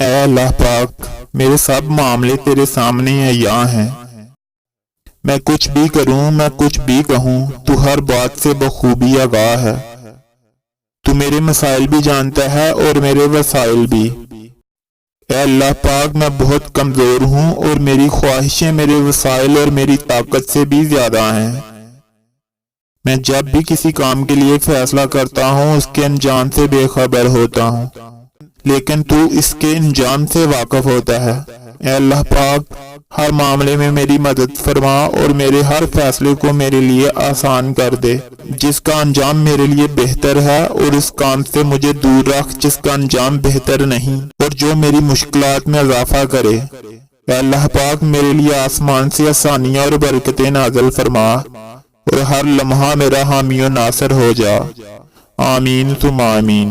اے اللہ پاک، میرے سب معاملے تیرے سامنے عیاں ہیں۔ میں کچھ بھی کروں، میں کچھ بھی کہوں، تو ہر بات سے بخوبی آگاہ ہے۔ تو میرے مسائل بھی جانتا ہے اور میرے وسائل بھی۔ اے اللہ پاک، میں بہت کمزور ہوں اور میری خواہشیں میرے وسائل اور میری طاقت سے بھی زیادہ ہیں۔ میں جب بھی کسی کام کے لیے فیصلہ کرتا ہوں اس کے انجام سے بے خبر ہوتا ہوں، لیکن تو اس کے انجام سے واقف ہوتا ہے۔ اے اللہ پاک، ہر معاملے میں میری مدد فرما اور میرے ہر فیصلے کو میرے لیے آسان کر دے، جس کا انجام میرے لیے بہتر ہے، اور اس کام سے مجھے دور رکھ جس کا انجام بہتر نہیں اور جو میری مشکلات میں اضافہ کرے۔ اے اللہ پاک، میرے لیے آسمان سے آسانیاں اور برکتیں نازل فرما اور ہر لمحہ میرا حامی و ناصر ہو جا۔ آمین ثم آمین۔